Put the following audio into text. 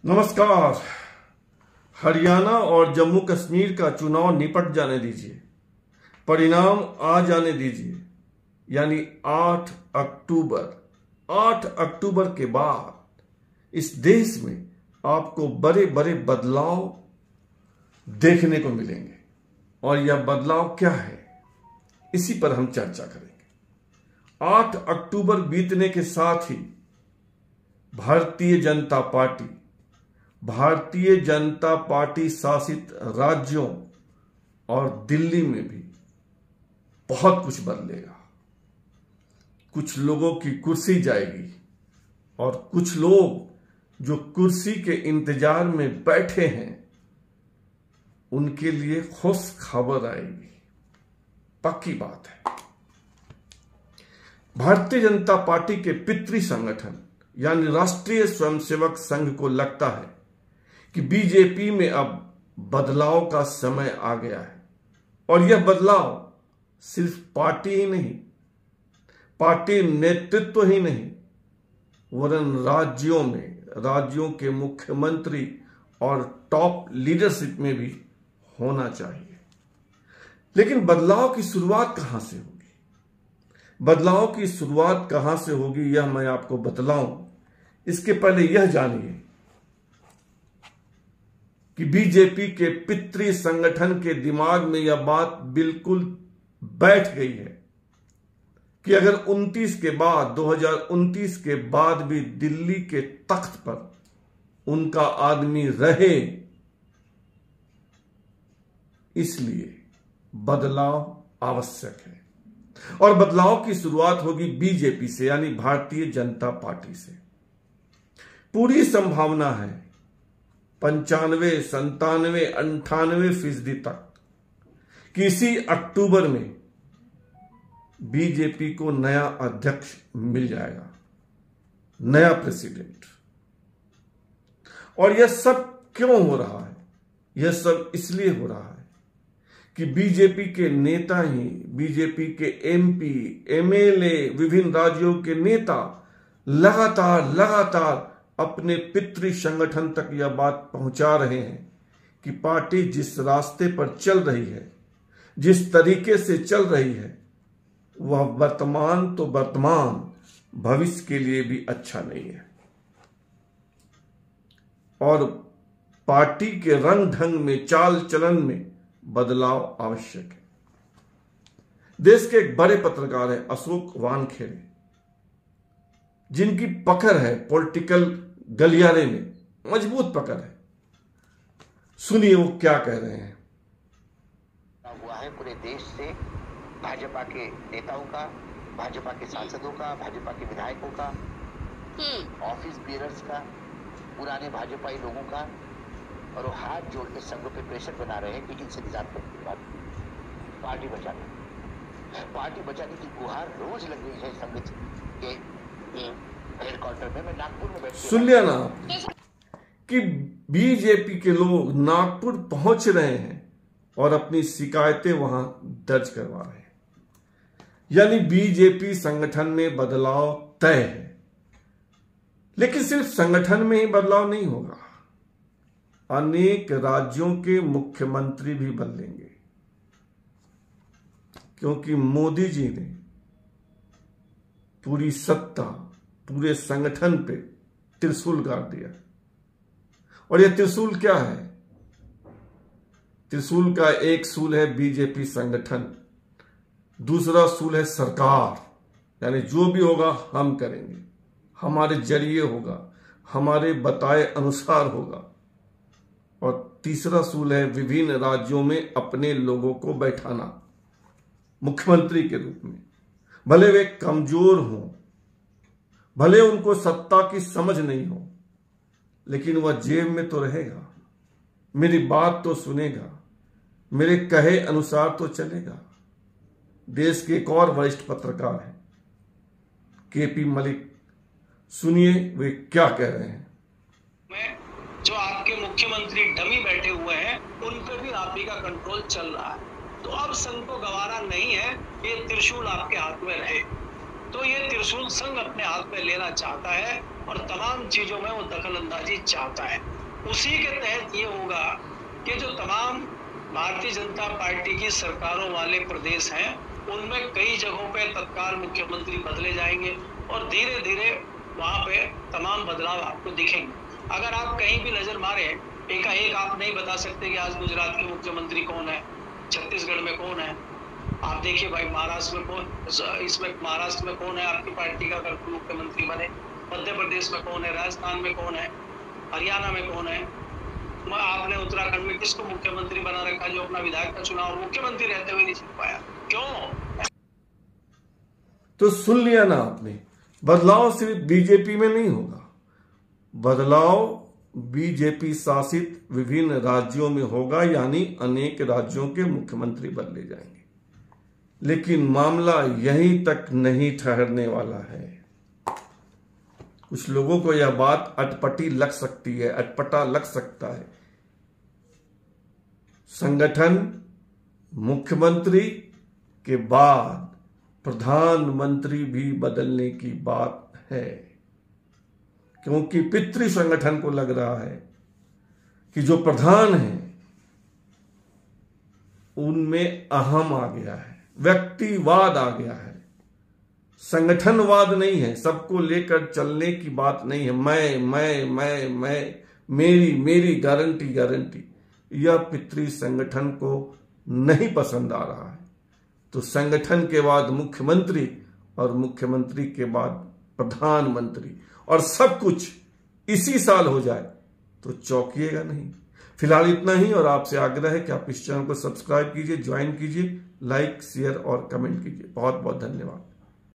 नमस्कार। हरियाणा और जम्मू कश्मीर का चुनाव निपट जाने दीजिए, परिणाम आ जाने दीजिए। यानी 8 अक्टूबर के बाद इस देश में आपको बड़े बड़े बदलाव देखने को मिलेंगे। और यह बदलाव क्या है, इसी पर हम चर्चा करेंगे। 8 अक्टूबर बीतने के साथ ही भारतीय जनता पार्टी शासित राज्यों और दिल्ली में भी बहुत कुछ बदलेगा। कुछ लोगों की कुर्सी जाएगी और कुछ लोग जो कुर्सी के इंतजार में बैठे हैं उनके लिए खुश खबर आएगी। पक्की बात है। भारतीय जनता पार्टी के पितृ संगठन यानी राष्ट्रीय स्वयंसेवक संघ को लगता है कि बीजेपी में अब बदलाव का समय आ गया है। और यह बदलाव सिर्फ पार्टी ही नहीं, पार्टी नेतृत्व ही नहीं, वरन राज्यों के मुख्यमंत्री और टॉप लीडरशिप में भी होना चाहिए। लेकिन बदलाव की शुरुआत कहां से होगी? बदलाव की शुरुआत कहां से होगी यह मैं आपको बतलाऊं। इसके पहले यह जानिए कि बीजेपी के पितृ संगठन के दिमाग में यह बात बिल्कुल बैठ गई है कि अगर 2029 के बाद भी दिल्ली के तख्त पर उनका आदमी रहे, इसलिए बदलाव आवश्यक है। और बदलाव की शुरुआत होगी बीजेपी से यानी भारतीय जनता पार्टी से। पूरी संभावना है 95, 97, 98% तक कि इसी अक्टूबर में बीजेपी को नया अध्यक्ष मिल जाएगा, नया प्रेसिडेंट। और यह सब क्यों हो रहा है? यह सब इसलिए हो रहा है कि बीजेपी के नेता ही, बीजेपी के एमपी, एमएलए, विभिन्न राज्यों के नेता लगातार अपने पितृ संगठन तक यह बात पहुंचा रहे हैं कि पार्टी जिस रास्ते पर चल रही है, जिस तरीके से चल रही है, वह वर्तमान भविष्य के लिए भी अच्छा नहीं है। और पार्टी के रंग ढंग में, चाल चलन में बदलाव आवश्यक है। देश के एक बड़े पत्रकार हैं अशोक वानखेड़े, जिनकी पकड़ है पॉलिटिकल गलियारे में, मजबूत पकड़ है। सुनिए वो क्या कह रहे हैं। हुआ है पूरे देश से भाजपा के नेताओं का, भाजपा के सांसदों का, भाजपा के विधायकों का, ऑफिस बेयरर्स का, पुराने भाजपाई लोगों का, और वो हाथ जोड़ के संघ पे प्रेशर बना रहे हैं कि इनसे निजात करने के बाद पार्टी बचाने की गुहार रोज लग रही है संघ के हेडक्वार्टर में। मैं नागपुर में बैठ, सुन लिया ना कि बीजेपी के लोग नागपुर पहुंच रहे हैं और अपनी शिकायतें वहां दर्ज करवा रहे हैं। यानी बीजेपी संगठन में बदलाव तय है। लेकिन सिर्फ संगठन में ही बदलाव नहीं होगा, अनेक राज्यों के मुख्यमंत्री भी बदलेंगे, क्योंकि मोदी जी ने पूरी सत्ता पूरे संगठन पे त्रिशूल गाड़ दिया। और यह त्रिशूल क्या है? त्रिशूल का एक सूल है बीजेपी संगठन, दूसरा सूल है सरकार, यानी जो भी होगा हम करेंगे, हमारे जरिए होगा, हमारे बताए अनुसार होगा। और तीसरा सूल है विभिन्न राज्यों में अपने लोगों को बैठाना मुख्यमंत्री के रूप में। भले वे कमजोर हों, भले उनको सत्ता की समझ नहीं हो, लेकिन वह जेब में तो रहेगा, मेरी बात तो सुनेगा, मेरे कहे अनुसार तो चलेगा। देश के एक और वरिष्ठ पत्रकार हैं केपी मलिक, सुनिए वे क्या कह रहे हैं। जो आपके मुख्यमंत्री डमी बैठे हुए हैं उन पे भी आप ही का कंट्रोल चल रहा है। तो अब संघ को गवारा नहीं है ये त्रिशूल आपके हाथ में रहे। तो ये त्रिशूल संघ अपने हाथ में लेना चाहता है और तमाम चीजों में वो दखल अंदाजी चाहता है। उसी के तहत ये होगा कि जो तमाम भारतीय जनता पार्टी की सरकारों वाले प्रदेश हैं उनमें कई जगहों पे तत्काल मुख्यमंत्री बदले जाएंगे और धीरे धीरे वहां पे तमाम बदलाव आपको दिखेंगे। अगर आप कहीं भी नजर मारे एकाएक आप नहीं बता सकते कि आज गुजरात के मुख्यमंत्री कौन है, छत्तीसगढ़ में कौन है। आप देखिए भाई महाराष्ट्र में कौन, इसमें महाराष्ट्र में कौन है आपकी पार्टी का अगर मुख्यमंत्री बने, मध्य प्रदेश में कौन है, राजस्थान में कौन है, हरियाणा में कौन है। आपने उत्तराखंड में किसको मुख्यमंत्री बना रखा जो अपना विधायक का चुनाव मुख्यमंत्री रहते हुए नहीं जीत पाया, क्यों? तो सुन लिया ना आपने, बदलाव सिर्फ बीजेपी में नहीं होगा, बदलाव बीजेपी शासित विभिन्न राज्यों में होगा, यानी अनेक राज्यों के मुख्यमंत्री बदले जाएंगे। लेकिन मामला यहीं तक नहीं ठहरने वाला है। कुछ लोगों को यह बात अटपटी लग सकती है, अटपटा लग सकता है। संगठन मुख्यमंत्री के बाद प्रधानमंत्री भी बदलने की बात है, क्योंकि पितृ संगठन को लग रहा है कि जो प्रधान है उनमें अहम आ गया है, व्यक्तिवाद आ गया है, संगठनवाद नहीं है, सबको लेकर चलने की बात नहीं है। मैं मेरी गारंटी गारंटी, यह पितृ संगठन को नहीं पसंद आ रहा है। तो संगठन के बाद मुख्यमंत्री और मुख्यमंत्री के बाद प्रधानमंत्री और सब कुछ इसी साल हो जाए तो चौंकिएगा नहीं। फिलहाल इतना ही, और आपसे आग्रह है कि आप इस चैनल को सब्सक्राइब कीजिए, ज्वाइन कीजिए, लाइक शेयर और कमेंट कीजिए। बहुत बहुत धन्यवाद।